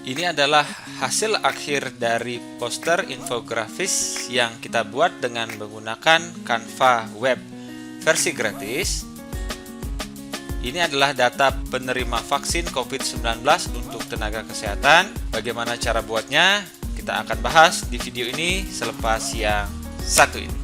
Ini adalah hasil akhir dari poster infografis yang kita buat dengan menggunakan Canva Web versi gratis. Ini adalah data penerima vaksin COVID-19 untuk tenaga kesehatan. Bagaimana cara buatnya? Kita akan bahas di video ini selepas yang satu ini.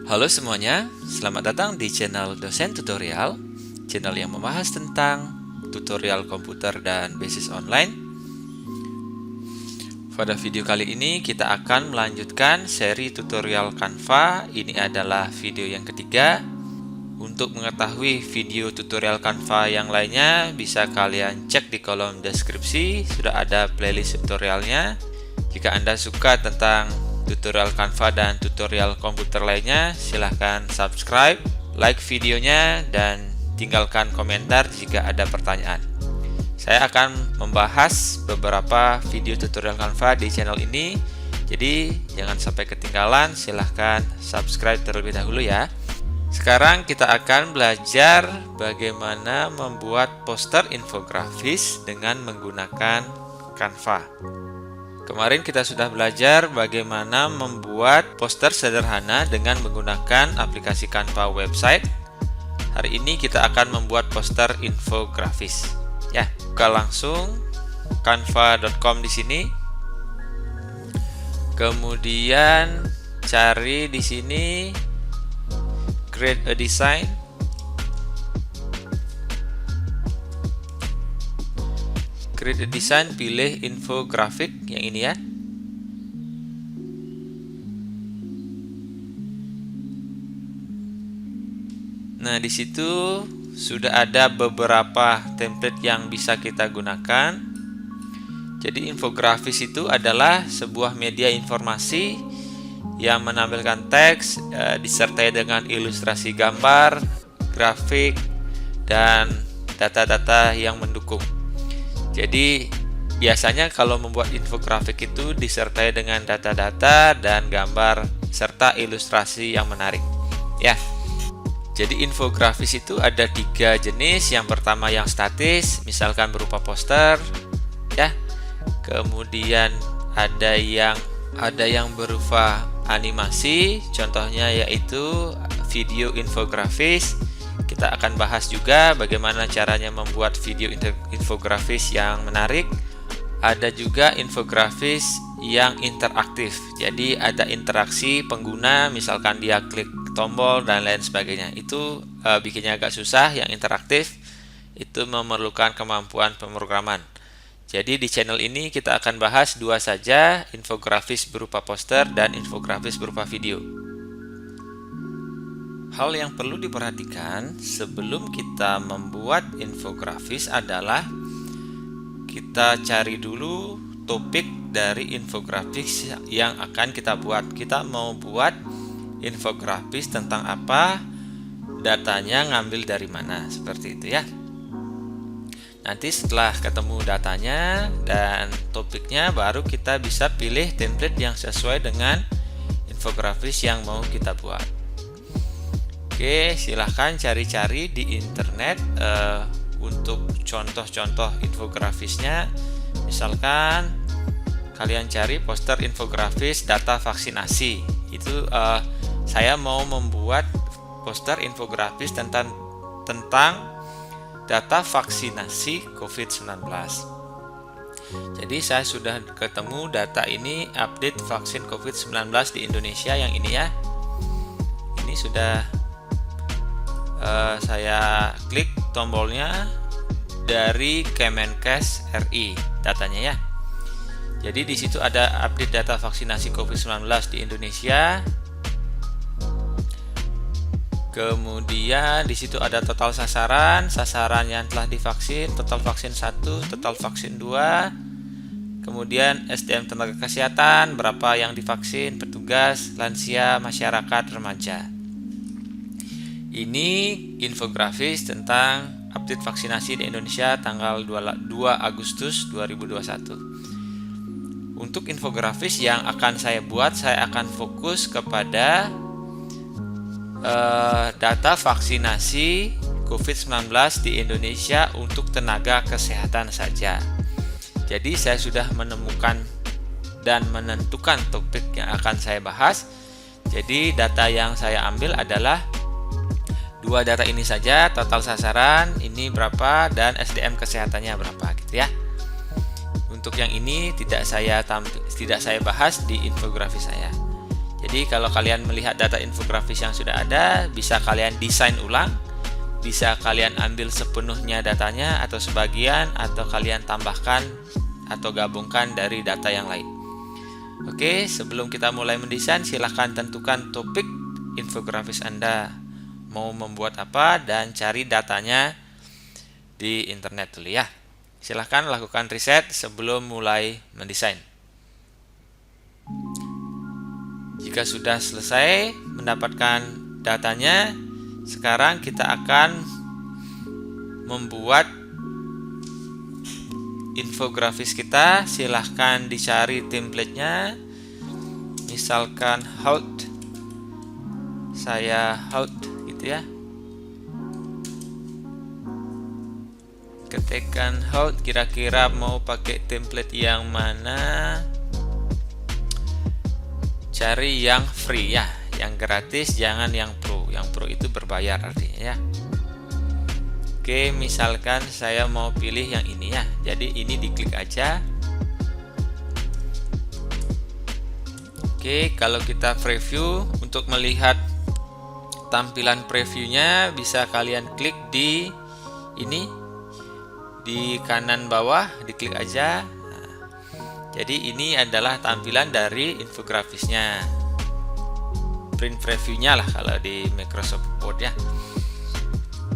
Halo semuanya, selamat datang di channel Dosen Tutorial, channel yang membahas tentang tutorial komputer dan basis online. Pada video kali ini kita akan melanjutkan seri tutorial Canva. Ini adalah video yang ketiga. Untuk mengetahui video tutorial Canva yang lainnya, bisa kalian cek di kolom deskripsi, sudah ada playlist tutorialnya. Jika Anda suka tentang tutorial Canva dan tutorial komputer lainnya, silahkan subscribe, like videonya, dan tinggalkan komentar jika ada pertanyaan. Saya akan membahas beberapa video tutorial Canva di channel ini, jadi jangan sampai ketinggalan, silahkan subscribe terlebih dahulu ya. Sekarang kita akan belajar bagaimana membuat poster infografis dengan menggunakan Canva. Kemarin kita sudah belajar bagaimana membuat poster sederhana dengan menggunakan aplikasi Canva website. Hari ini kita akan membuat poster infografis. Ya, buka langsung canva.com di sini. Kemudian cari di sini create a design. Create a design, pilih infografik yang ini ya. Nah, di situ sudah ada beberapa template yang bisa kita gunakan. Jadi infografis itu adalah sebuah media informasi yang menampilkan teks disertai dengan ilustrasi gambar, grafik, dan data-data yang mendukung. Jadi biasanya kalau membuat infografik itu disertai dengan data-data dan gambar serta ilustrasi yang menarik. Ya. Jadi infografis itu ada 3 jenis. Yang pertama yang statis, misalkan berupa poster, ya. Kemudian ada yang berupa animasi, contohnya yaitu video infografis. Kita akan bahas juga bagaimana caranya membuat video infografis yang menarik. Ada juga infografis yang interaktif. Jadi ada interaksi pengguna, misalkan dia klik tombol dan lain sebagainya. Itu bikinnya agak susah. Yang interaktif itu memerlukan kemampuan pemrograman. Jadi di channel ini kita akan bahas 2 saja, infografis berupa poster dan infografis berupa video. Hal yang perlu diperhatikan sebelum kita membuat infografis adalah kita cari dulu topik dari infografis yang akan kita buat. Kita mau buat infografis tentang apa, datanya ngambil dari mana, seperti itu ya. Nanti setelah ketemu datanya dan topiknya, baru kita bisa pilih template yang sesuai dengan infografis yang mau kita buat. Oke, silahkan cari-cari di internet untuk contoh-contoh infografisnya. Misalkan kalian cari poster infografis data vaksinasi. Itu saya mau membuat poster infografis tentang data vaksinasi COVID-19. Jadi saya sudah ketemu data ini, update vaksin COVID-19 di Indonesia yang ini ya. Ini sudah saya klik tombolnya dari Kemenkes RI datanya ya. Jadi di situ ada update data vaksinasi COVID-19 di Indonesia. Kemudian di situ ada total sasaran yang telah divaksin, total vaksin 1, total vaksin 2. Kemudian SDM tenaga kesehatan, berapa yang divaksin, petugas, lansia, masyarakat, remaja. Ini infografis tentang update vaksinasi di Indonesia tanggal 2 Agustus 2021. Untuk infografis yang akan saya buat, saya akan fokus kepada data vaksinasi COVID-19 di Indonesia untuk tenaga kesehatan saja. Jadi saya sudah menemukan dan menentukan topik yang akan saya bahas. Jadi data yang saya ambil adalah dua data ini saja, total sasaran ini berapa dan SDM kesehatannya berapa gitu ya. Untuk yang ini tidak saya bahas di infografis saya. Jadi kalau kalian melihat data infografis yang sudah ada, bisa kalian desain ulang, bisa kalian ambil sepenuhnya datanya atau sebagian, atau kalian tambahkan atau gabungkan dari data yang lain. Oke, sebelum kita mulai mendesain, silahkan tentukan topik infografis Anda mau membuat apa dan cari datanya di internet dulu ya. Silahkan lakukan riset sebelum mulai mendesain. Jika sudah selesai mendapatkan datanya, sekarang kita akan membuat infografis kita. Silahkan dicari template-nya. Misalkan HOUT. Saya HOUT gitu ya. Ketikkan HOUT, kira-kira mau pakai template yang mana? Cari yang free ya, yang gratis, jangan yang pro. Yang pro itu berbayar artinya ya. Oke, misalkan saya mau pilih yang ini ya. Jadi ini diklik aja. Oke, kalau kita preview, untuk melihat tampilan previewnya bisa kalian klik di ini, di kanan bawah, diklik aja. Jadi ini adalah tampilan dari infografisnya, print previewnya lah kalau di Microsoft Word ya.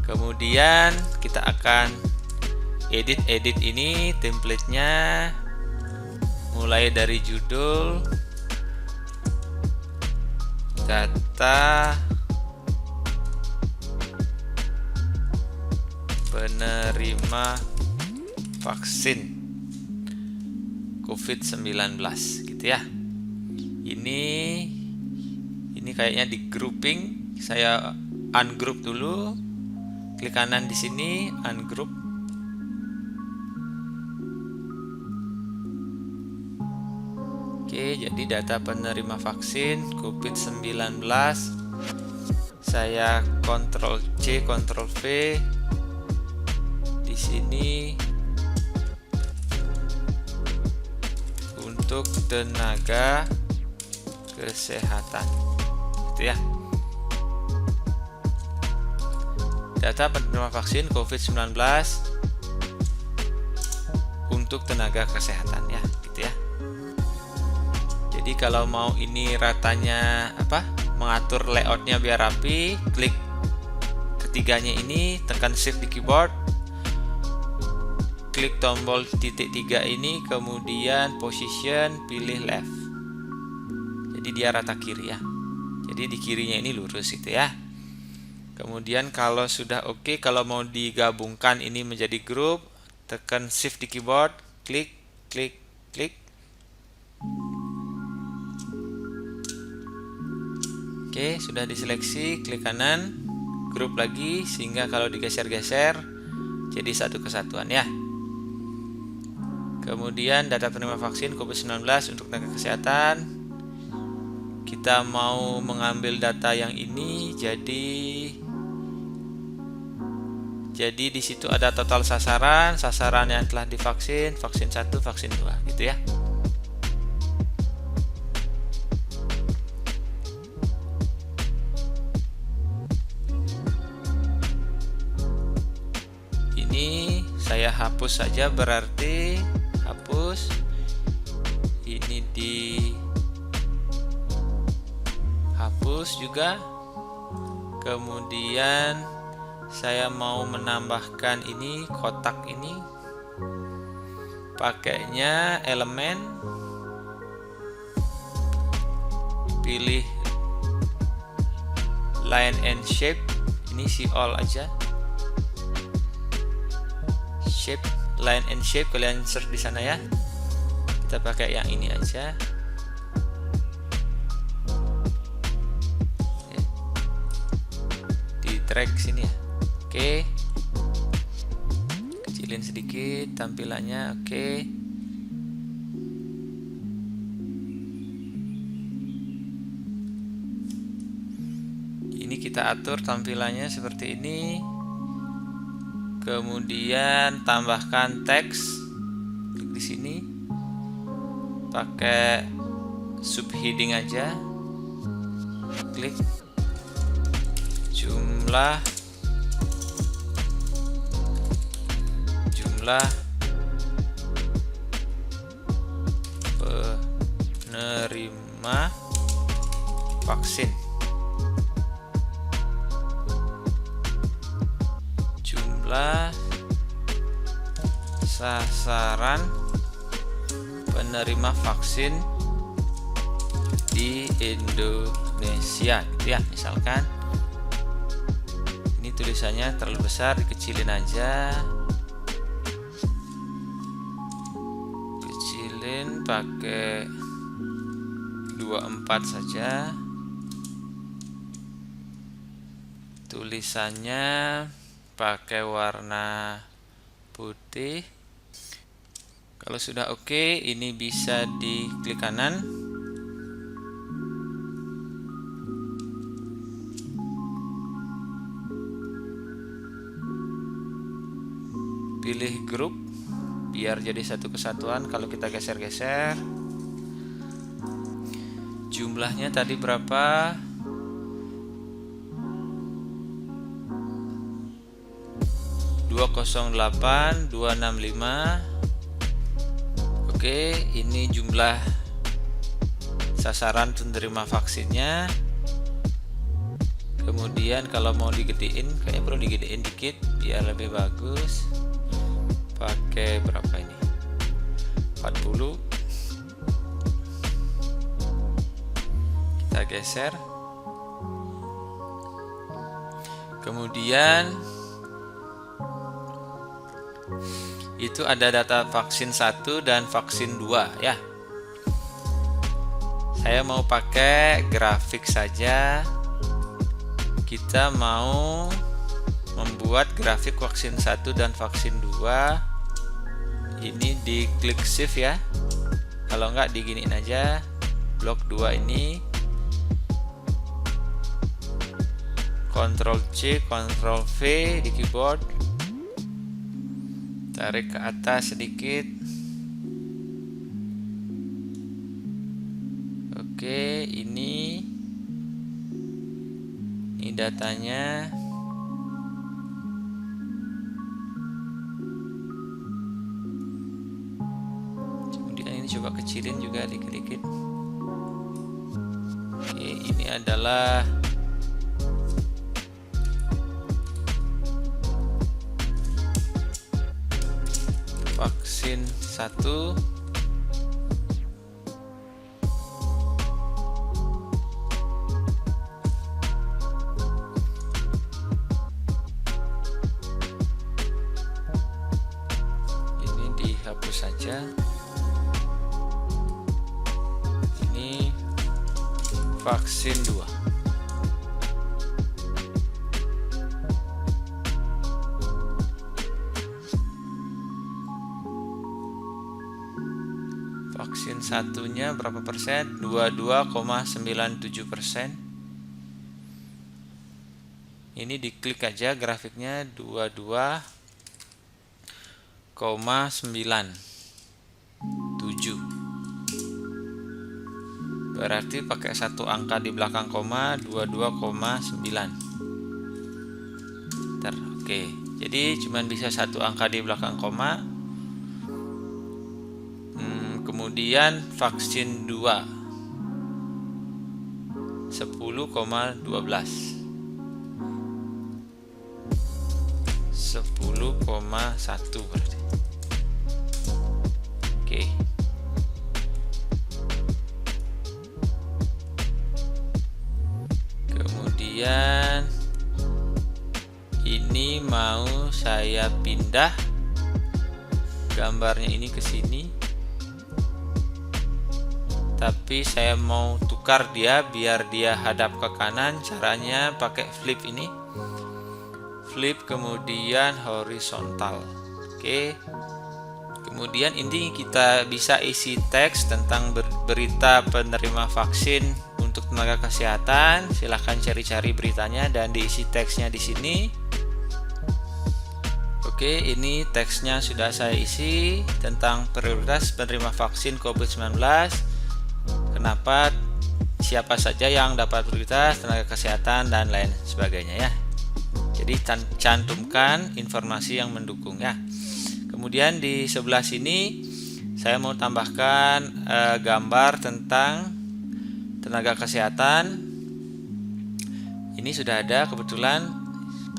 Kemudian kita akan edit ini template-nya, mulai dari judul, data penerima vaksin COVID-19 gitu ya. Ini kayaknya di grouping, saya ungroup dulu. Klik kanan di sini, ungroup. Oke, jadi data penerima vaksin COVID-19. Saya Ctrl C, Ctrl V di sini. Untuk tenaga kesehatan gitu ya. Data penerima vaksin COVID-19 untuk tenaga kesehatan ya gitu ya. Jadi kalau mau ini ratanya mengatur layoutnya biar rapi, klik ketiganya ini, tekan shift di keyboard, klik tombol titik 3 ini, kemudian position, pilih left. Jadi dia rata kiri ya. Jadi di kirinya ini lurus gitu ya. Kemudian kalau sudah oke, kalau mau digabungkan ini menjadi grup, tekan shift di keyboard, klik. Oke, sudah diseleksi, klik kanan, grup lagi, sehingga kalau digeser-geser jadi satu kesatuan ya. Kemudian data penerima vaksin COVID-19 untuk tenaga kesehatan. Kita mau mengambil data yang ini, jadi di situ ada total sasaran yang telah divaksin, vaksin 1, vaksin 2 gitu ya. Ini saya hapus saja, berarti hapus. Ini dihapus juga. Kemudian saya mau menambahkan ini kotak ini, pakainya elemen, pilih line and shape, ini see all aja, shape, line and shape, kalian search di sana ya. Kita pakai yang ini aja. Di track sini ya. Oke. Kecilin sedikit tampilannya. Oke. Ini kita atur tampilannya seperti ini. Kemudian tambahkan teks. Klik di sini. Pakai subheading aja. Klik jumlah penerima vaksin. Jumlah sasaran penerima vaksin di Indonesia, gitu ya. Misalkan ini tulisannya terlalu besar, dikecilin aja. Kecilin pakai 24 saja. Tulisannya pakai warna putih. Kalau sudah oke, ini bisa diklik kanan. Pilih grup biar jadi satu kesatuan. Kalau kita geser-geser, jumlahnya tadi berapa? 208.265. Oke, ini jumlah sasaran penerima vaksinnya. Kemudian kalau mau digedein, kayaknya perlu digedein dikit biar lebih bagus. Pakai berapa ini? 40. Kita geser. Kemudian itu ada data vaksin 1 dan vaksin 2 ya. Saya mau pakai grafik saja. Kita mau membuat grafik vaksin 1 dan vaksin 2. Ini diklik shift ya. Kalau enggak diginiin aja. Blok 2 ini. Ctrl C, Ctrl V di keyboard. Tarik ke atas sedikit. Oke, ini datanya. Kemudian ini coba kecilin juga dikit-dikit. Oke, ini adalah vaksin 1. Ini dihapus saja. Ini vaksin 2. Vaksin satunya berapa persen? 22,97%. Ini diklik aja grafiknya 22,97. Berarti pakai satu angka di belakang koma 22,9. Oke, jadi cuman bisa satu angka di belakang koma. Kemudian vaksin 2 10,12 10,1 berarti. Oke. Kemudian ini mau saya pindah gambarnya ini ke sini. tapi saya mau tukar dia biar dia hadap ke kanan. Caranya pakai flip ini, flip kemudian horizontal. Oke, kemudian ini kita bisa isi teks tentang berita penerima vaksin untuk tenaga kesehatan. Silahkan cari-cari beritanya dan diisi teksnya di sini. Oke, ini teksnya sudah saya isi tentang prioritas penerima vaksin COVID-19. Kenapa, siapa saja yang dapat prioritas, tenaga kesehatan, dan lain sebagainya ya. Jadi cantumkan informasi yang mendukung ya. Kemudian di sebelah sini saya mau tambahkan gambar tentang tenaga kesehatan. Ini sudah ada kebetulan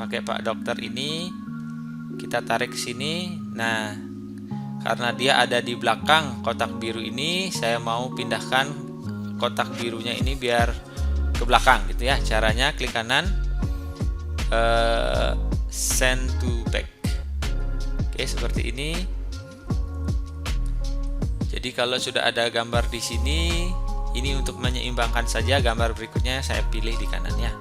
pakai Pak Dokter ini. Kita tarik ke sini. Nah, karena dia ada di belakang kotak biru ini, saya mau pindahkan kotak birunya ini biar ke belakang gitu ya. Caranya klik kanan, send to back. Oke, seperti ini. Jadi kalau sudah ada gambar di sini, ini untuk menyeimbangkan saja gambar berikutnya saya pilih di kanan ya.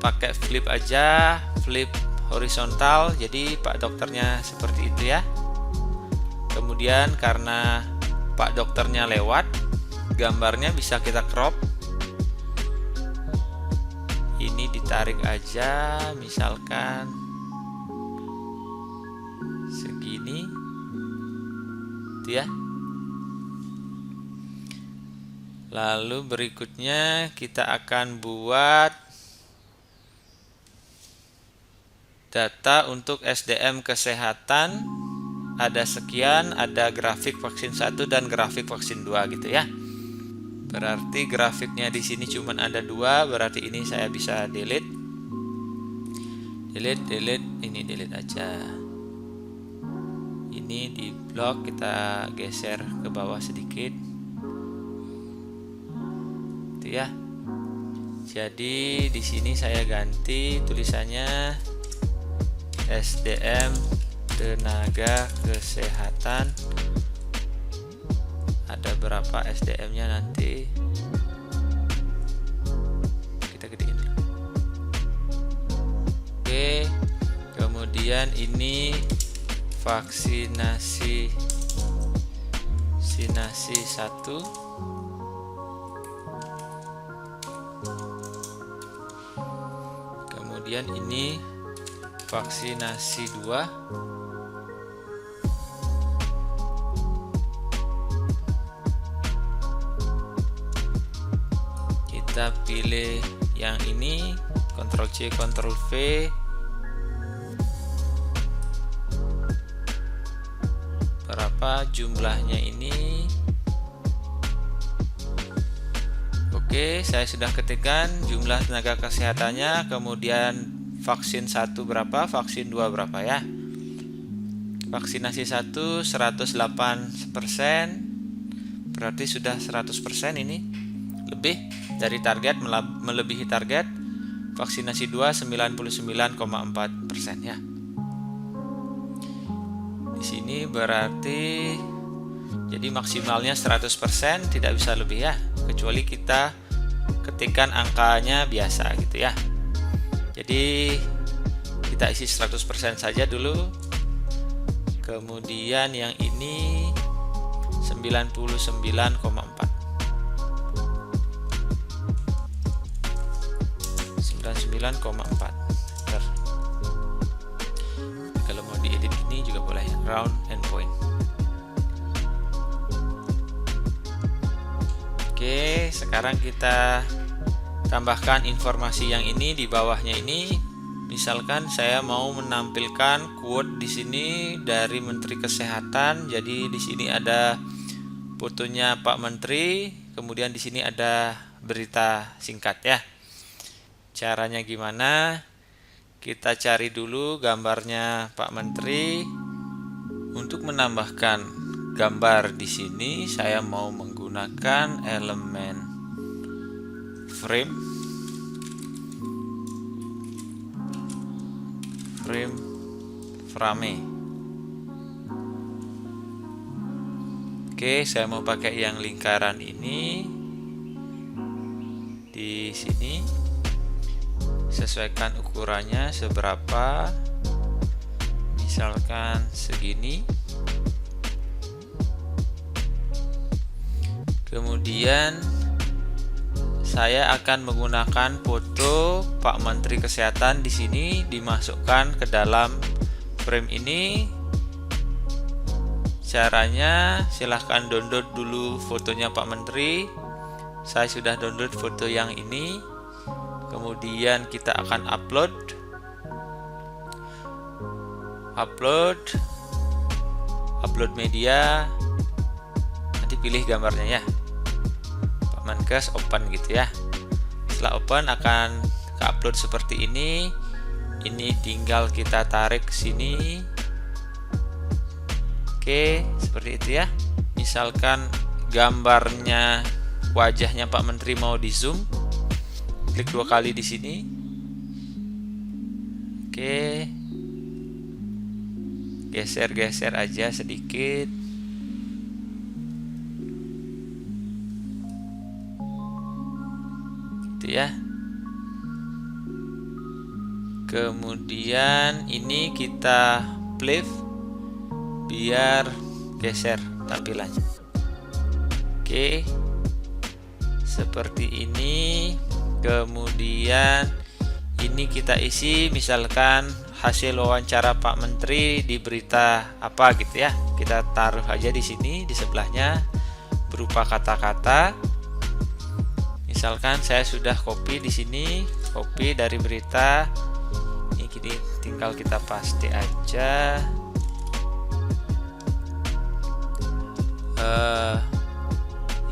Pakai flip aja, flip horizontal, jadi Pak Dokternya seperti itu ya. Kemudian karena Pak Dokternya lewat, gambarnya bisa kita crop. Ini ditarik aja, misalkan segini itu ya. Lalu berikutnya kita akan buat data untuk SDM kesehatan. Ada sekian, ada grafik vaksin 1 dan grafik vaksin 2 gitu ya. Berarti grafiknya di sini cuma ada 2, berarti ini saya bisa delete. Ini delete aja. Ini di blok kita geser ke bawah sedikit. Itu ya. Jadi di sini saya ganti tulisannya SDM tenaga kesehatan. Ada berapa SDM-nya nanti kita gedein dulu. Oke, kemudian ini vaksinasi 1. Kemudian ini vaksinasi 2. Kita pilih yang ini, Ctrl C Ctrl V. Berapa jumlahnya ini? Oke, saya sudah ketikkan jumlah tenaga kesehatannya, kemudian vaksin 1 berapa, vaksin 2 berapa ya. Vaksinasi 1 108%, berarti sudah 100% ini. Lebih dari target, melebihi target. Vaksinasi 2 99,4% ya. Di sini berarti jadi maksimalnya 100%, tidak bisa lebih ya, kecuali kita ketikkan angkanya biasa gitu ya. Jadi kita isi 100% saja dulu. Kemudian yang ini 99,4. 99,4. Kalau mau diedit ini juga boleh, round and point. Oke, sekarang kita tambahkan informasi yang ini di bawahnya ini. Misalkan saya mau menampilkan quote di sini dari Menteri Kesehatan. Jadi di sini ada fotonya Pak Menteri, kemudian di sini ada berita singkat ya. Caranya gimana? Kita cari dulu gambarnya Pak Menteri. Untuk menambahkan gambar di sini, saya mau menggunakan elemen frame Oke, saya mau pakai yang lingkaran ini. Di sini sesuaikan ukurannya seberapa, misalkan segini. Kemudian saya akan menggunakan foto Pak Menteri Kesehatan di sini, dimasukkan ke dalam frame ini. Caranya silahkan download dulu fotonya Pak Menteri. Saya sudah download foto yang ini. Kemudian kita akan upload media. Nanti pilih gambarnya ya, Pak Menkes, open gitu ya. Setelah open akan ke-upload seperti ini. Ini tinggal kita tarik ke sini. Oke, seperti itu ya. Misalkan gambarnya, wajahnya Pak Menteri mau di zoom, klik 2 kali di sini. Oke, geser-geser aja sedikit. Gitu ya. Kemudian ini kita flip biar geser tampilannya. Oke, seperti ini. Kemudian ini kita isi, misalkan hasil wawancara Pak Menteri di berita apa gitu ya. Kita taruh aja di sini di sebelahnya berupa kata-kata. Misalkan saya sudah copy di sini, copy dari berita. Ini gini, tinggal kita paste aja.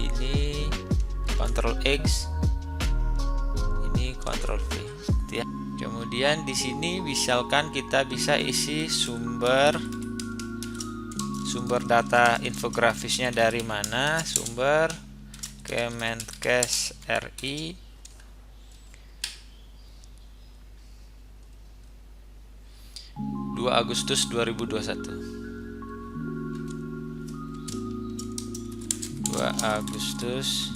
Ini Ctrl X, ini Ctrl V, gitu ya. Kemudian di sini misalkan kita bisa isi sumber data infografisnya dari mana, sumber Kemenkes RI, Agustus 2021. 2 Agustus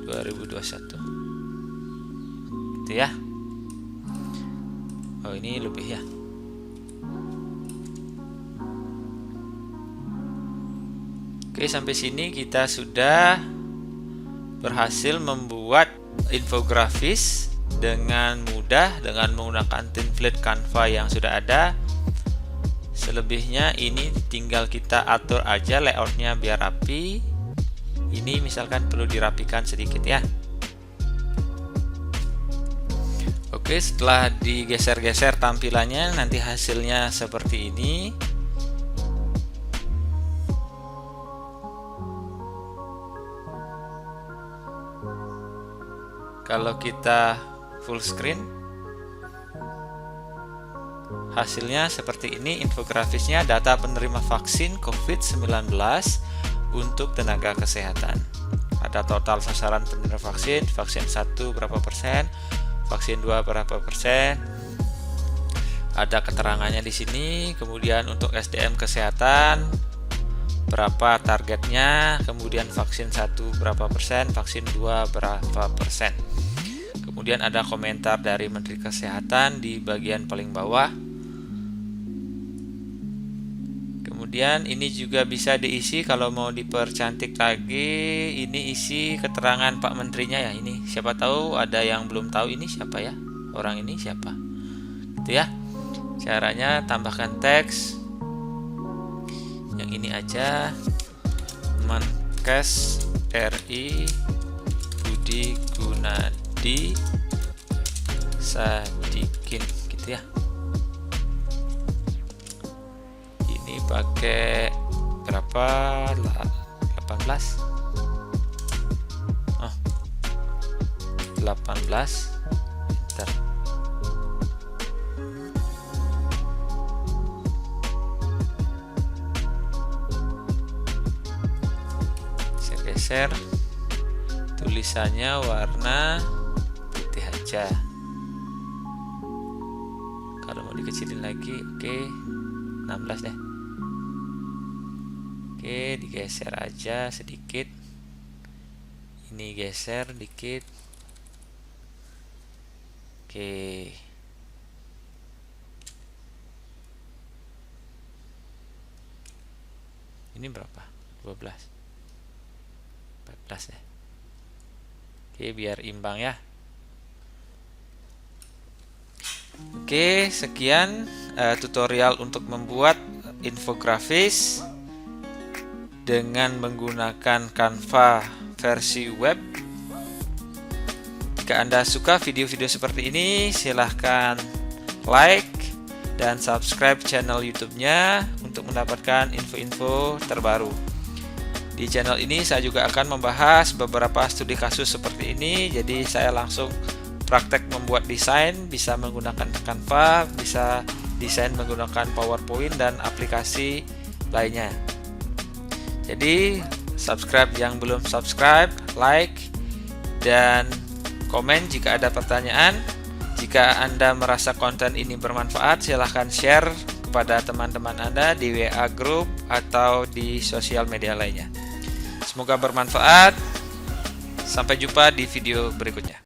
2021. Gitu ya. Oh, ini lebih ya. Oke, sampai sini kita sudah berhasil membuat infografis dengan mudah dengan menggunakan template Canva yang sudah ada. Selebihnya ini tinggal kita atur aja layoutnya biar rapi. Ini misalkan perlu dirapikan sedikit ya. Oke, setelah digeser-geser tampilannya, nanti hasilnya seperti ini. Kalau kita full screen, hasilnya seperti ini. Infografisnya data penerima vaksin COVID-19 untuk tenaga kesehatan. Ada total sasaran penerima vaksin, vaksin 1 berapa persen, vaksin 2 berapa persen. Ada keterangannya di sini. Kemudian untuk SDM kesehatan berapa targetnya, kemudian vaksin 1 berapa persen, vaksin 2 berapa persen. Kemudian ada komentar dari Menteri Kesehatan di bagian paling bawah. Kemudian ini juga bisa diisi kalau mau dipercantik lagi. Ini isi keterangan Pak Menterinya ya. Ini siapa tahu ada yang belum tahu ini siapa ya, orang ini siapa, gitu ya. Caranya tambahkan teks yang ini aja, Menkes RI Budi Gunadi Sadikin, gitu ya. Pakai berapa? 18. Oh, 18. Bentar. Geser-geser. Tulisannya warna putih aja. Kalau mau dikecilin lagi, oke, 16 deh. Oke, digeser aja sedikit. Ini geser dikit. Oke. Ini berapa? 12. 14 ya. Oke, biar imbang ya. Oke, sekian tutorial untuk membuat infografis dengan menggunakan Canva versi web. Jika Anda suka video-video seperti ini, silahkan like dan subscribe channel YouTube-nya untuk mendapatkan info-info terbaru. Di channel ini saya juga akan membahas beberapa studi kasus seperti ini, jadi saya langsung praktek membuat desain, bisa menggunakan Canva, bisa desain menggunakan PowerPoint dan aplikasi lainnya. Jadi subscribe yang belum subscribe, like, dan komen jika ada pertanyaan. Jika Anda merasa konten ini bermanfaat, silahkan share kepada teman-teman Anda di WA group atau di sosial media lainnya. Semoga bermanfaat. Sampai jumpa di video berikutnya.